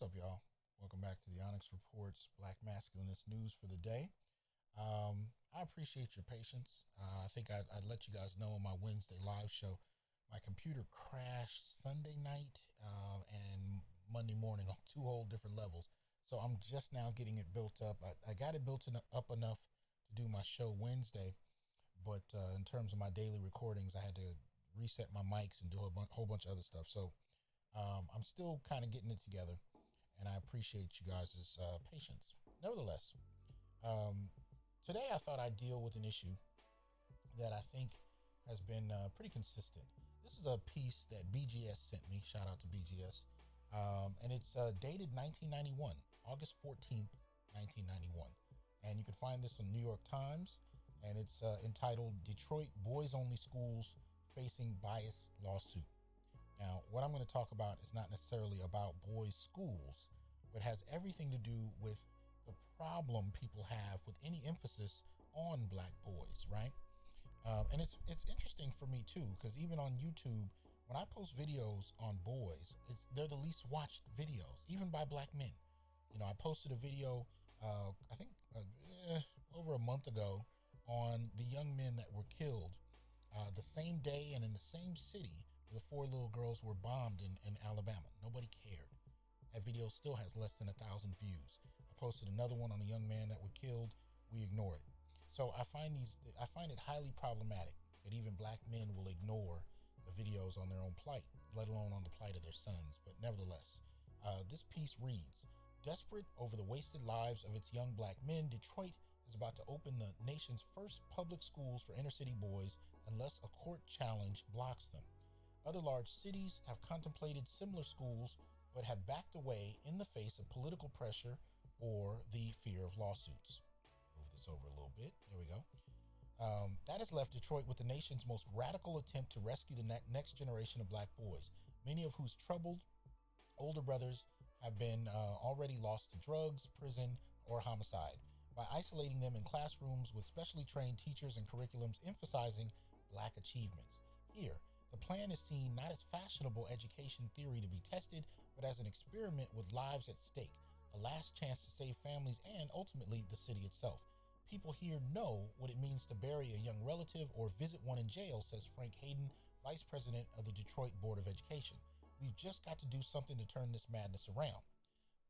What's up, y'all? Welcome back to the Onyx Report's Black Masculinist news for the day. I appreciate your patience. I think I'd let you guys know on my Wednesday live show, my computer crashed Sunday night and Monday morning on two whole different levels. So I'm just now getting it built up. I got it built up enough to do my show Wednesday, but in terms of my daily recordings, I had to reset my mics and do a whole bunch of other stuff. So I'm still kind of getting it together, and I appreciate you guys' patience. Nevertheless, today I thought I'd deal with an issue that I think has been pretty consistent. This is a piece that BGS sent me. Shout out to BGS. And it's dated 1991, August 14th, 1991. And you can find this on New York Times, and it's entitled Detroit Boys Only Schools Facing Bias Lawsuit. Now, what I'm going to talk about is not necessarily about boys' schools, but has everything to do with the problem people have with any emphasis on black boys, right? And it's interesting for me too, because even on YouTube, when I post videos on boys, they're the least watched videos, even by black men. You know, I posted a video, I think over a month ago, on the young men that were killed the same day and in the same city where the four little girls were bombed in Alabama. Nobody cared. That video still has less than 1,000 views. I posted another one on a young man that was killed. We ignore it. So I find it highly problematic that even black men will ignore the videos on their own plight, let alone on the plight of their sons. But nevertheless, this piece reads, desperate over the wasted lives of its young black men, Detroit is about to open the nation's first public schools for inner city boys unless a court challenge blocks them. Other large cities have contemplated similar schools, but have backed away in the face of political pressure or the fear of lawsuits. Move this over a little bit. There we go. That has left Detroit with the nation's most radical attempt to rescue the next generation of black boys, many of whose troubled older brothers have been already lost to drugs, prison, or homicide, by isolating them in classrooms with specially trained teachers and curriculums emphasizing black achievements. Here, the plan is seen not as fashionable education theory to be tested, but as an experiment with lives at stake, a last chance to save families and ultimately the city itself. People here know what it means to bury a young relative or visit one in jail, says Frank Hayden, vice president of the Detroit Board of Education. We've just got to do something to turn this madness around.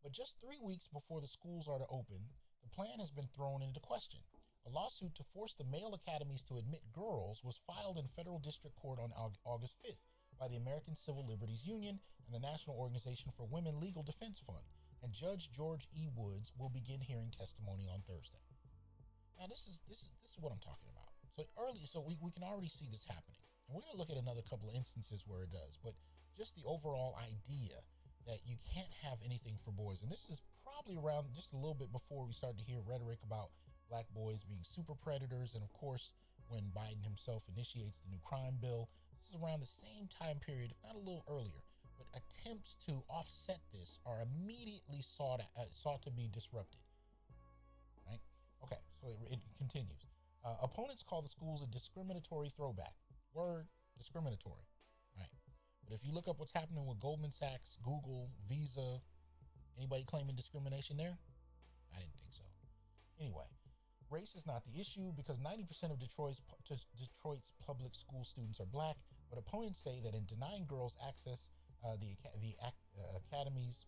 But just 3 weeks before the schools are to open, the plan has been thrown into question. A lawsuit to force the male academies to admit girls was filed in federal district court on August 5th by the American Civil Liberties Union and the National Organization for Women Legal Defense Fund, and Judge George E. Woods will begin hearing testimony on Thursday. Now, this is what I'm talking about. So we can already see this happening, and we're going to look at another couple of instances where it does. But just the overall idea that you can't have anything for boys, and this is probably around just a little bit before we start to hear rhetoric about black boys being super predators, and of course, when Biden himself initiates the new crime bill, this is around the same time period, if not a little earlier. But attempts to offset this are immediately sought to be disrupted. Right? Okay, so it continues. Opponents call the schools a discriminatory throwback. Word, discriminatory. Right. But if you look up what's happening with Goldman Sachs, Google, Visa, anybody claiming discrimination there? I didn't think so. Anyway, race is not the issue because 90% of Detroit's public school students are black, but opponents say that in denying girls access, the academies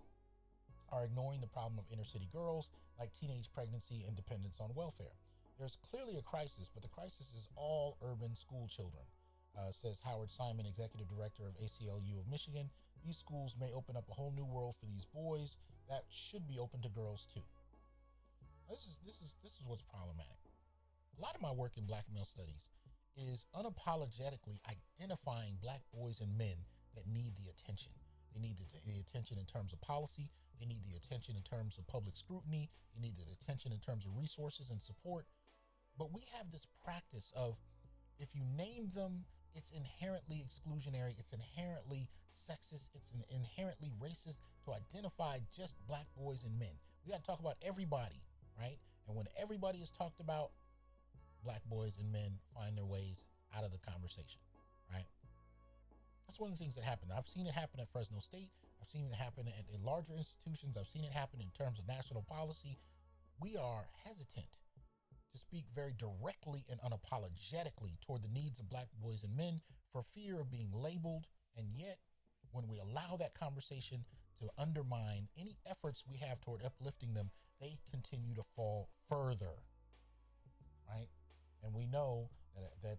are ignoring the problem of inner city girls, like teenage pregnancy and dependence on welfare. There's clearly a crisis, but the crisis is all urban school children, says Howard Simon, executive director of ACLU of Michigan. These schools may open up a whole new world for these boys that should be open to girls too. This is what's problematic. A lot of my work in black male studies is unapologetically identifying black boys and men that need the attention. They need the attention in terms of policy. They need the attention in terms of public scrutiny. They need the attention in terms of resources and support. But we have this practice of, if you name them, it's inherently exclusionary, it's inherently sexist, it's inherently racist to identify just black boys and men. We got to talk about everybody, right? And when everybody is talked about, black boys and men find their ways out of the conversation, right? That's one of the things that happened. I've seen it happen at Fresno State. I've seen it happen at larger institutions. I've seen it happen in terms of national policy. We are hesitant to speak very directly and unapologetically toward the needs of black boys and men for fear of being labeled. And yet, when we allow that conversation to undermine any efforts we have toward uplifting them, they continue to fall further, right? And we know that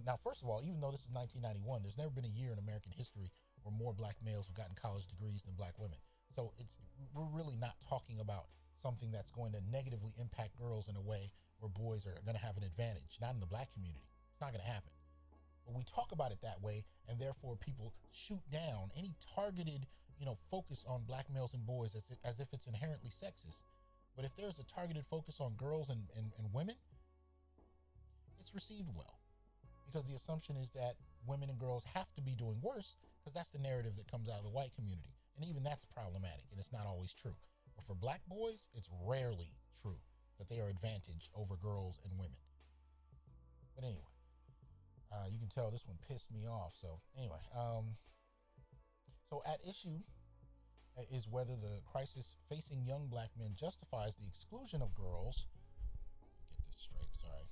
now, first of all, even though this is 1991, there's never been a year in American history where more black males have gotten college degrees than black women. So we're really not talking about something that's going to negatively impact girls in a way where boys are going to have an advantage. Not in the black community. It's not going to happen. But we talk about it that way, and therefore people shoot down any targeted, focus on black males and boys as if it's inherently sexist. But if there's a targeted focus on girls and women, it's received well, because the assumption is that women and girls have to be doing worse, because that's the narrative that comes out of the white community. And even that's problematic, and it's not always true. But for black boys, it's rarely true that they are advantaged over girls and women. But anyway, you can tell this one pissed me off. So anyway, so at issue is whether the crisis facing young black men justifies the exclusion of girls. Get this straight, sorry.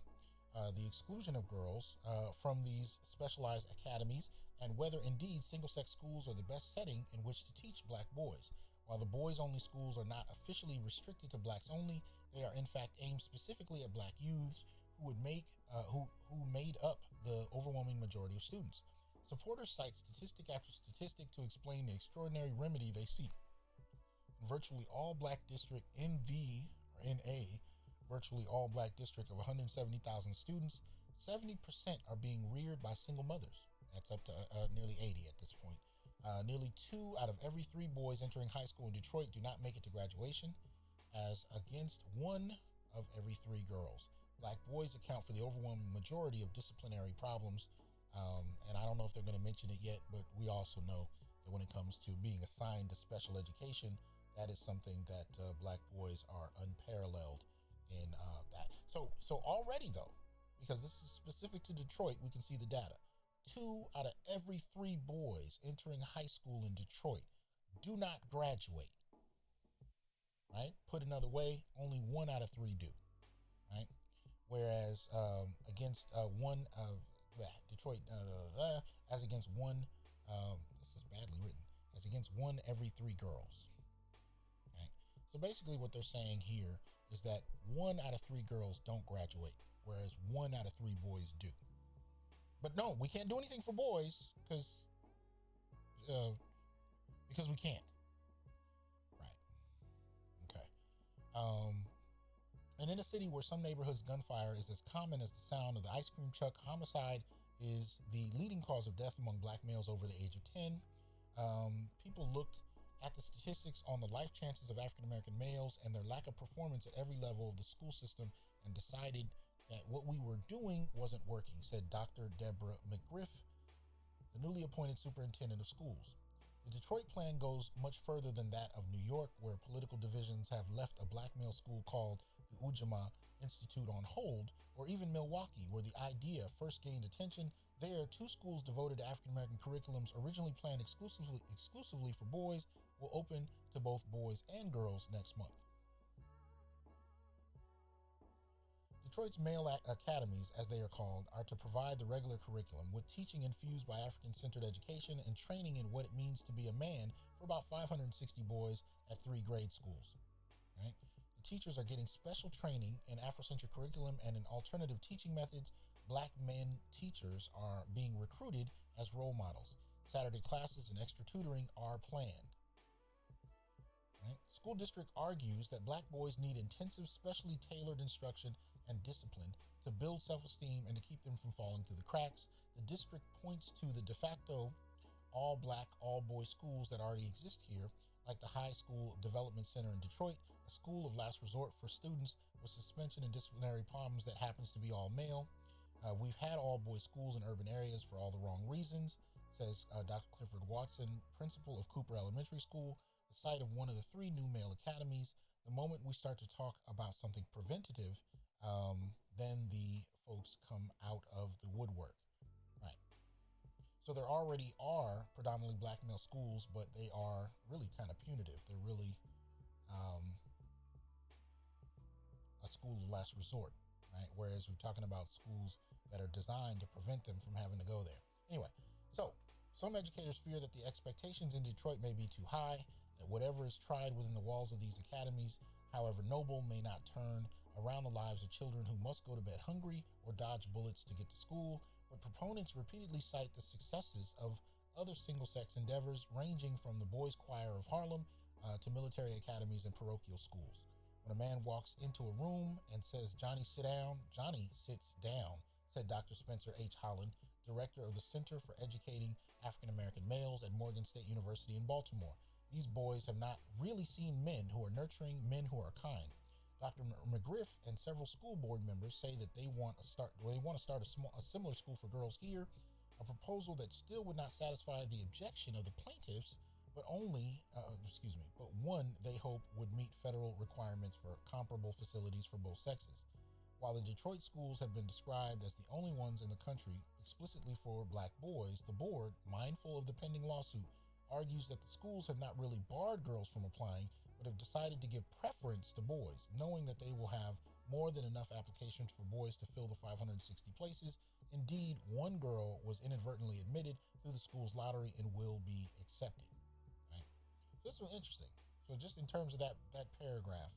The exclusion of girls from these specialized academies, and whether indeed single-sex schools are the best setting in which to teach black boys. While the boys-only schools are not officially restricted to blacks only, they are in fact aimed specifically at black youths who made up the overwhelming majority of students. Supporters cite statistic after statistic to explain the extraordinary remedy they seek. In virtually all black district virtually all black district of 170,000 students, 70% are being reared by single mothers. That's up to nearly 80 at this point. Nearly 2 out of every 3 boys entering high school in Detroit do not make it to graduation, as against 1 of every 3 girls. Black boys account for the overwhelming majority of disciplinary problems, and I don't know if they're going to mention it yet, but we also know that when it comes to being assigned to special education, that is something that black boys are unparalleled in that. So already though, because this is specific to Detroit, we can see the data. 2 out of every 3 boys entering high school in Detroit do not graduate, right? Put another way, only 1 out of 3 do, right? Whereas against one of Detroit, as against 1, this is badly written, as against 1 every 3 girls, right? So basically what they're saying here is that 1 out of 3 girls don't graduate, whereas 1 out of 3 boys do. But no, we can't do anything for boys because we can't. Right. Okay. And in a city where some neighborhoods gunfire is as common as the sound of the ice cream truck, homicide is the leading cause of death among black males over the age of 10. People looked at the statistics on the life chances of African-American males and their lack of performance at every level of the school system and decided that what we were doing wasn't working, said Dr. Deborah McGriff, the newly appointed superintendent of schools. The Detroit plan goes much further than that of New York, where political divisions have left a black male school called the Ujamaa Institute on hold, or even Milwaukee, where the idea first gained attention. There, 2 schools devoted to African-American curriculums, originally planned exclusively for boys, will open to both boys and girls next month. Detroit's male academies, as they are called, are to provide the regular curriculum, with teaching infused by African-centered education and training in what it means to be a man for about 560 boys at 3 grade schools. Right? The teachers are getting special training in Afrocentric curriculum and in alternative teaching methods. Black men teachers are being recruited as role models. Saturday classes and extra tutoring are planned. Right? School district argues that black boys need intensive, specially tailored instruction and discipline to build self-esteem and to keep them from falling through the cracks. The district points to the de facto all-black, all-boys schools that already exist here, like the High School Development Center in Detroit, a school of last resort for students with suspension and disciplinary problems that happens to be all male. We've had all-boys schools in urban areas for all the wrong reasons, says Dr. Clifford Watson, principal of Cooper Elementary School, the site of one of the 3 new male academies. The moment we start to talk about something preventative, then the folks come out of the woodwork. Right. So there already are predominantly black male schools, but they are really kind of punitive. They're really a school of last resort, right? Whereas we're talking about schools that are designed to prevent them from having to go there. Anyway, so some educators fear that the expectations in Detroit may be too high, that whatever is tried within the walls of these academies, however noble, may not turn around the lives of children who must go to bed hungry or dodge bullets to get to school. But proponents repeatedly cite the successes of other single-sex endeavors, ranging from the Boys Choir of Harlem to military academies and parochial schools. When a man walks into a room and says, "Johnny, sit down," Johnny sits down, said Dr. Spencer H. Holland, director of the Center for Educating African American Males at Morgan State University in Baltimore. These boys have not really seen men who are nurturing, men who are kind. Dr. McGriff and several school board members say that they want to start a similar school for girls here, a proposal that still would not satisfy the objection of the plaintiffs, but one they hope would meet federal requirements for comparable facilities for both sexes. While the Detroit schools have been described as the only ones in the country explicitly for black boys, the board, mindful of the pending lawsuit, argues that the schools have not really barred girls from applying, but have decided to give preference to boys, knowing that they will have more than enough applications for boys to fill the 560 places. Indeed, one girl was inadvertently admitted through the school's lottery and will be accepted. Right? So this was interesting. So just in terms of that paragraph,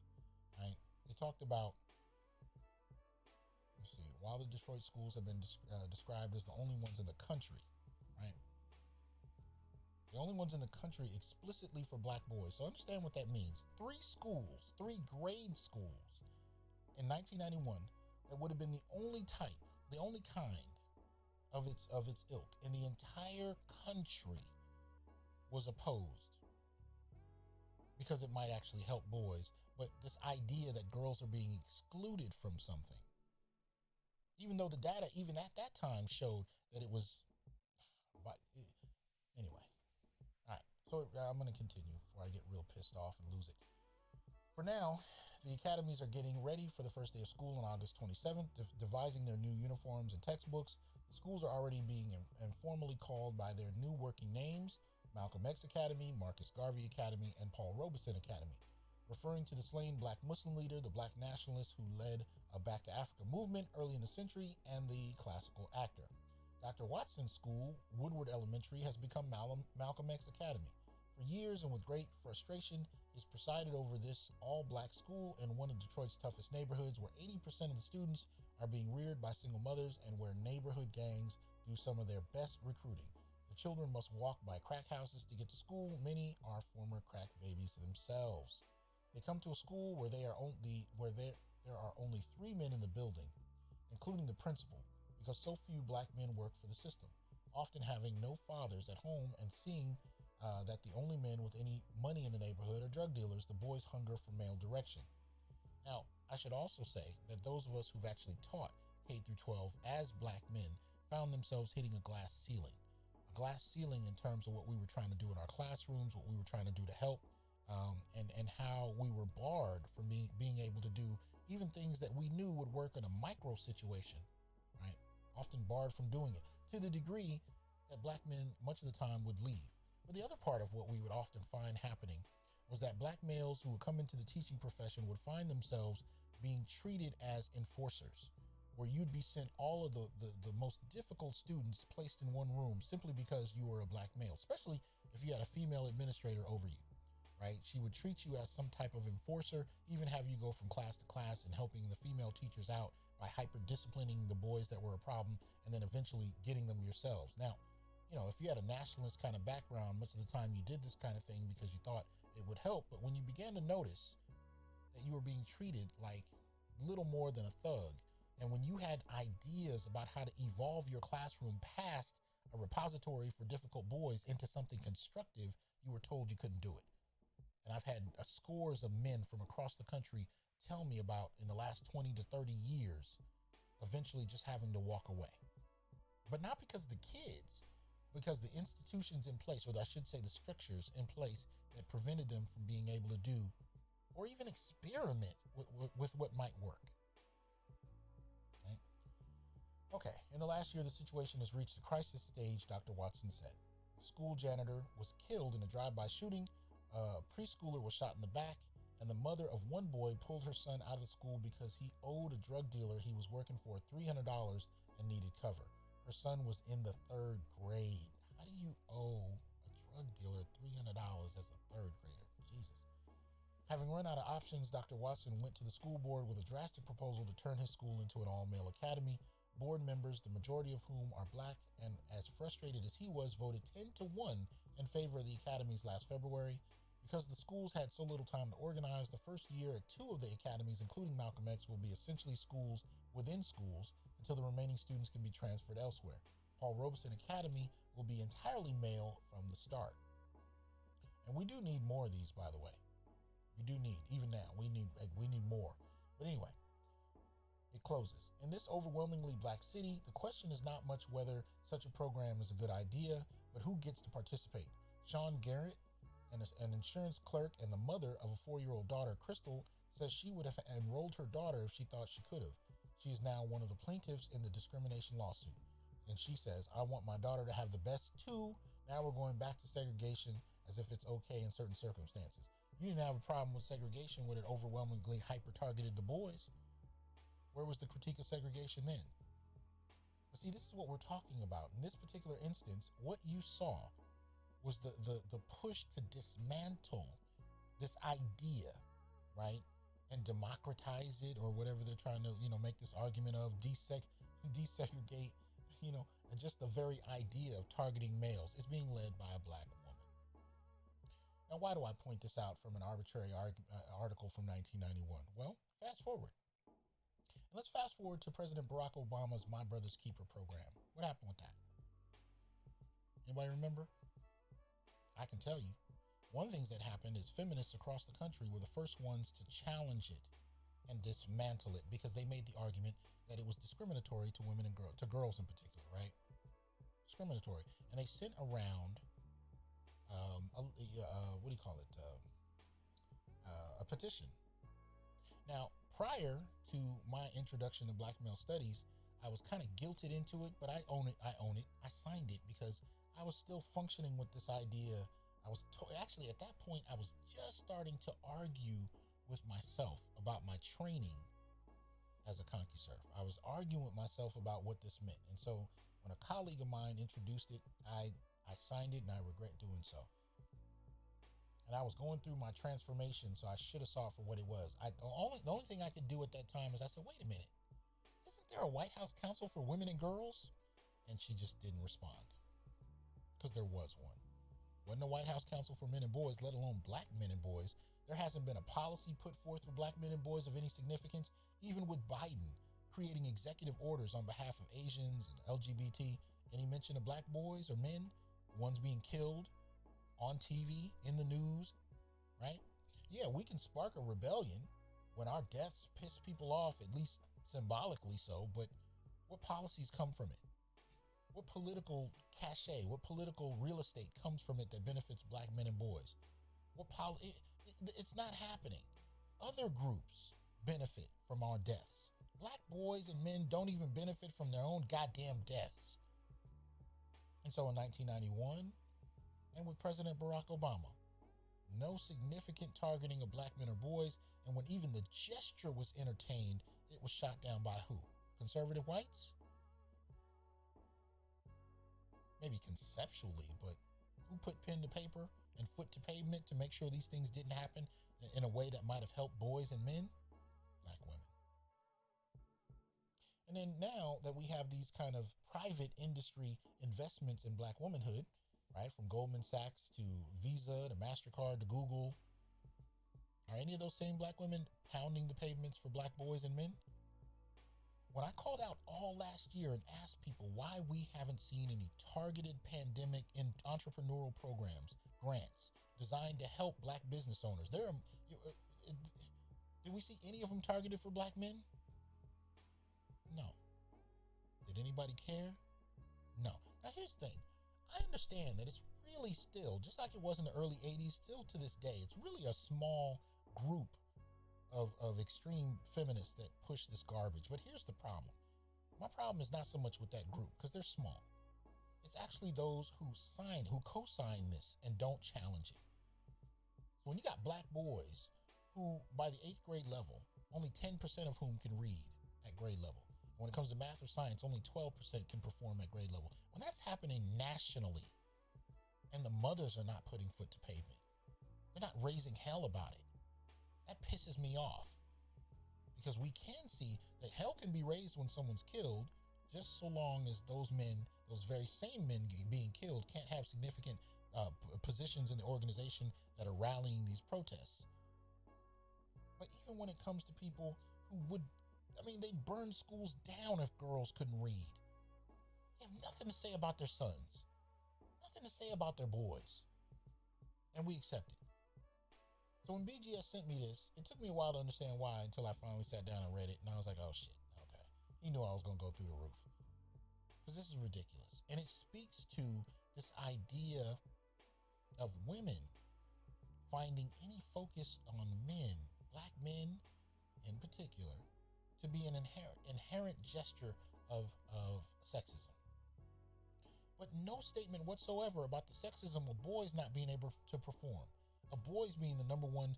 right, it talked about, let's see, while the Detroit schools have been described as the only ones in the country, right? The only ones in the country explicitly for black boys. So understand what that means. 3 grade schools in 1991 that would have been the only type, the only kind of its ilk in the entire country was opposed because it might actually help boys. But this idea that girls are being excluded from something, even though the data even at that time showed that it was, anyway. All right, so I'm going to continue before I get real pissed off and lose it. For now, the academies are getting ready for the first day of school on August 27th, devising their new uniforms and textbooks. The schools are already being informally called by their new working names: Malcolm X Academy, Marcus Garvey Academy, and Paul Robeson Academy, referring to the slain black Muslim leader, the black nationalist who led a Back to Africa movement early in the century, and the classical actor. Dr. Watson's school, Woodward Elementary, has become Malcolm X Academy. For years and with great frustration, he's presided over this all-black school in one of Detroit's toughest neighborhoods, where 80% of the students are being reared by single mothers and where neighborhood gangs do some of their best recruiting. The children must walk by crack houses to get to school. Many are former crack babies themselves. They come to a school where there are only 3 men in the building, including the principal, because so few black men work for the system, often having no fathers at home and seeing that the only men with any money in the neighborhood are drug dealers. The boys hunger for male direction. Now, I should also say that those of us who've actually taught K through 12 as black men found themselves hitting a glass ceiling in terms of what we were trying to do in our classrooms, what we were trying to do to help, and how we were barred from being able to do even things that we knew would work in a micro situation, right? Often barred from doing it, to the degree that black men much of the time would leave. But the other part of what we would often find happening was that black males who would come into the teaching profession would find themselves being treated as enforcers, where you'd be sent all of the most difficult students placed in one room simply because you were a black male, especially if you had a female administrator over you, right? She would treat you as some type of enforcer, even have you go from class to class and helping the female teachers out by hyper-disciplining the boys that were a problem and then eventually getting them yourselves. Now, you know, if you had a nationalist kind of background, much of the time you did this kind of thing because you thought it would help. But when you began to notice that you were being treated like little more than a thug, and when you had ideas about how to evolve your classroom past a repository for difficult boys into something constructive, you were told you couldn't do it. And I've had scores of men from across the country tell me about, in the last 20 to 30 years, eventually just having to walk away. But not because the kids, because the institutions in place, or I should say the structures in place that prevented them from being able to do or even experiment with what might work. Right? Okay, in the last year, the situation has reached a crisis stage, Dr. Watson said. The school janitor was killed in a drive-by shooting, a preschooler was shot in the back, and the mother of one boy pulled her son out of the school because he owed a drug dealer he was working for $300 and needed cover. Her son was in the third grade. How do you owe a drug dealer $300 as a third grader? Jesus. Having run out of options, Dr. Watson went to the school board with a drastic proposal to turn his school into an all-male academy. Board members, the majority of whom are black, and as frustrated as he was, voted 10-1 in favor of the academies last February. Because the schools had so little time to organize, the first year at 2 of the academies, including Malcolm X, will be essentially schools within schools until the remaining students can be transferred elsewhere. Paul Robeson Academy will be entirely male from the start. And we do need more of these, by the way. We do need, even now, we need more. But anyway, it closes. In this overwhelmingly black city, the question is not much whether such a program is a good idea, but who gets to participate. Sean Garrett, an insurance clerk and the mother of a 4-year-old daughter, Crystal, says she would have enrolled her daughter if she thought she could have. She is now one of the plaintiffs in the discrimination lawsuit. And she says, I want my daughter to have the best too. Now we're going back to segregation as if it's okay in certain circumstances. You didn't have a problem with segregation when it overwhelmingly hyper-targeted the boys. Where was the critique of segregation then? But see, this is what we're talking about. In this particular instance, what you saw was the push to dismantle this idea, right? And democratize it, or whatever they're trying to, make this argument of desegregate, and just the very idea of targeting males is being led by a black woman. Now, why do I point this out from an arbitrary article from 1991? Well, fast forward. And let's fast forward to President Barack Obama's My Brother's Keeper program. What happened with that? Anybody remember? I can tell you. One of the things that happened is feminists across the country were the first ones to challenge it and dismantle it because they made the argument that it was discriminatory to women and to girls in particular, right? Discriminatory. And they sent around, a petition. Now, prior to my introduction to black male studies, I was kind of guilted into it, but I own it. I signed it because I was still functioning with this idea. Actually, at that point, I was just starting to argue with myself about my training as a conky-surf. I was arguing with myself about what this meant. And so when a colleague of mine introduced it, I signed it, and I regret doing so. And I was going through my transformation, so I should have saw it for what it was. The only thing I could do at that time is I said, wait a minute, isn't there a White House Council for Women and Girls? And she just didn't respond, because there was one. Wasn't a White House Council for Men and Boys, let alone black men and boys. There hasn't been a policy put forth for black men and boys of any significance, even with Biden creating executive orders on behalf of Asians and LGBT. Any mention of black boys or men, ones being killed on TV, in the news, right? Yeah, we can spark a rebellion when our deaths piss people off, at least symbolically so, but what policies come from it? What political cachet, what political real estate comes from it that benefits black men and boys? It's not happening. Other groups benefit from our deaths. Black boys and men don't even benefit from their own goddamn deaths. And so in 1991, and with President Barack Obama, no significant targeting of black men or boys, and when even the gesture was entertained, it was shot down by who? Conservative whites? Maybe conceptually, but who put pen to paper and foot to pavement to make sure these things didn't happen in a way that might have helped boys and men? Black women. And then now that we have these kind of private industry investments in black womanhood, right, from Goldman Sachs to Visa to MasterCard to Google, are any of those same black women pounding the pavements for black boys and men? When I called out all last year and asked people why we haven't seen any targeted pandemic and entrepreneurial programs, grants, designed to help black business owners, did we see any of them targeted for black men? No. Did anybody care? No. Now here's the thing. I understand that it's really still, just like it was in the early 80s, still to this day, it's really a small group of extreme feminists that push this garbage. But here's the problem. My problem is not so much with that group because they're small. It's actually those who co-sign this and don't challenge it. So when you got black boys who, by the 8th grade level, only 10% of whom can read at grade level. When it comes to math or science, only 12% can perform at grade level. When that's happening nationally, and the mothers are not putting foot to pavement, they're not raising hell about it, that pisses me off. Because we can see that hell can be raised when someone's killed, just so long as those men, those very same men being killed, can't have significant positions in the organization that are rallying these protests. But even when it comes to people who they'd burn schools down if girls couldn't read. They have nothing to say about their sons, nothing to say about their boys, and we accept it. So when BGS sent me this, it took me a while to understand why until I finally sat down and read it, and I was like, oh shit, okay. He knew I was going to go through the roof. Because this is ridiculous. And it speaks to this idea of women finding any focus on men, black men in particular, to be an inherent gesture of sexism. But no statement whatsoever about the sexism of boys not being able to perform. Of boys being the number one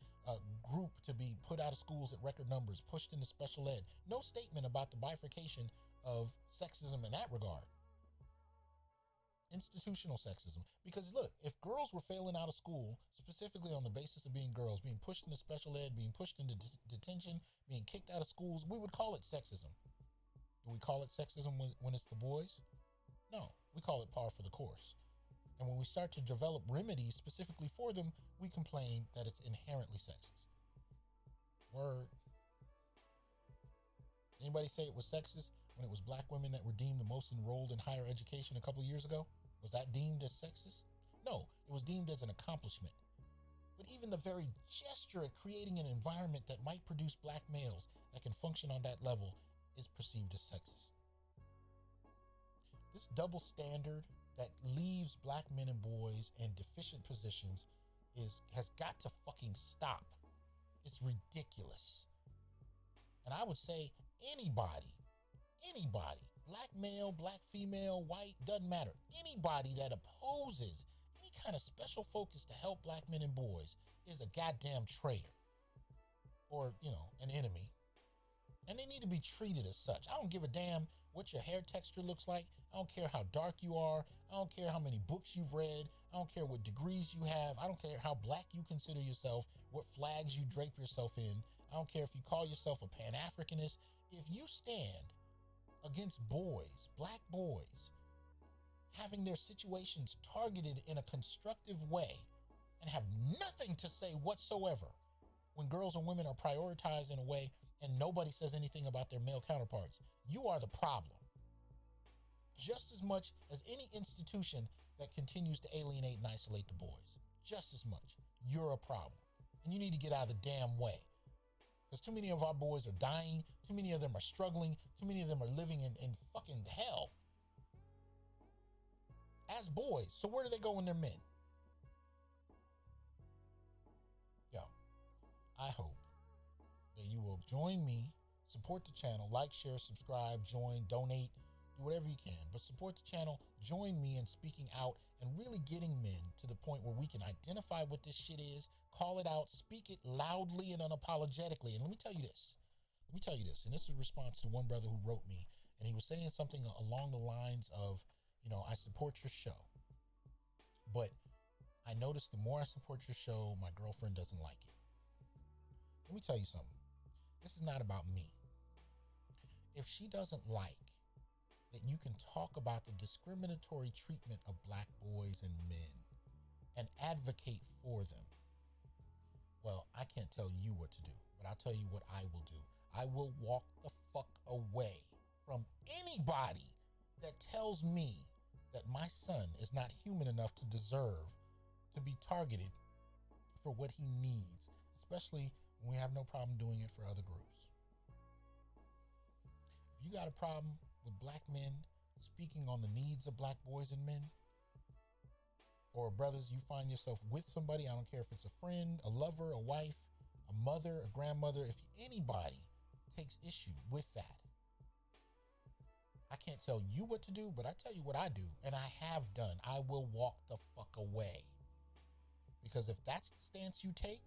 group to be put out of schools at record numbers, pushed into special ed. No statement about the bifurcation of sexism in that regard. Institutional sexism. Because look, if girls were failing out of school, specifically on the basis of being girls, being pushed into special ed, being pushed into detention, being kicked out of schools, we would call it sexism. Do we call it sexism when it's the boys? No, we call it par for the course. And when we start to develop remedies specifically for them, we complain that it's inherently sexist. Word. Anybody say it was sexist when it was black women that were deemed the most enrolled in higher education a couple of years ago? Was that deemed as sexist? No, it was deemed as an accomplishment. But even the very gesture of creating an environment that might produce black males that can function on that level is perceived as sexist. This double standard that leaves black men and boys in deficient positions has got to fucking stop. It's ridiculous. And I would say anybody, black male, black female, white, doesn't matter. Anybody that opposes any kind of special focus to help black men and boys is a goddamn traitor or, an enemy. And they need to be treated as such. I don't give a damn what your hair texture looks like. I don't care how dark you are. I don't care how many books you've read. I don't care what degrees you have. I don't care how black you consider yourself, what flags you drape yourself in. I don't care if you call yourself a Pan-Africanist. If you stand against boys, black boys, having their situations targeted in a constructive way and have nothing to say whatsoever when girls and women are prioritized in a way and nobody says anything about their male counterparts, you are the problem. Just as much as any institution that continues to alienate and isolate the boys. Just as much. You're a problem. And you need to get out of the damn way. Because too many of our boys are dying. Too many of them are struggling. Too many of them are living in fucking hell. As boys. So where do they go when they're men? Yo, I hope that you will join me, support the channel, like, share, subscribe, join, donate, do whatever you can, but support the channel, join me in speaking out and really getting men to the point where we can identify what this shit is, call it out, speak it loudly and unapologetically. And let me tell you this, and this is a response to one brother who wrote me, and he was saying something along the lines of, I support your show, but I noticed the more I support your show, my girlfriend doesn't like it. Let me tell you something. This is not about me. If she doesn't like that you can talk about the discriminatory treatment of black boys and men and advocate for them, well, I can't tell you what to do, but I'll tell you what I will do. I will walk the fuck away from anybody that tells me that my son is not human enough to deserve to be targeted for what he needs, especially when we have no problem doing it for other groups. If you got a problem with black men speaking on the needs of black boys and men, or brothers, you find yourself with somebody, I don't care if it's a friend, a lover, a wife, a mother, a grandmother, if anybody takes issue with that, I can't tell you what to do, but I tell you what I do, and I have done. I will walk the fuck away. Because if that's the stance you take,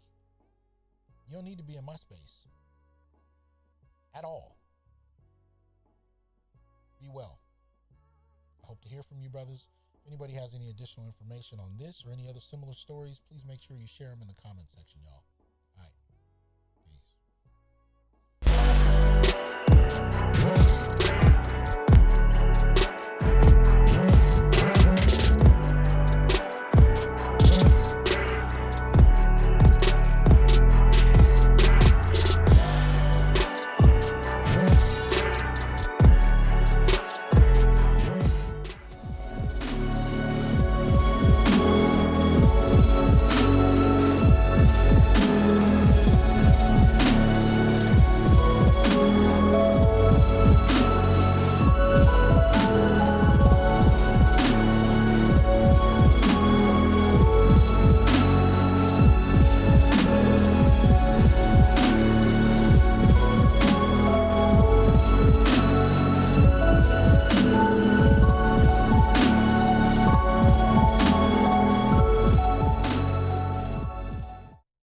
you don't need to be in my space at all. Be well. I hope to hear from you, brothers. If anybody has any additional information on this or any other similar stories, please make sure you share them in the comment section, y'all.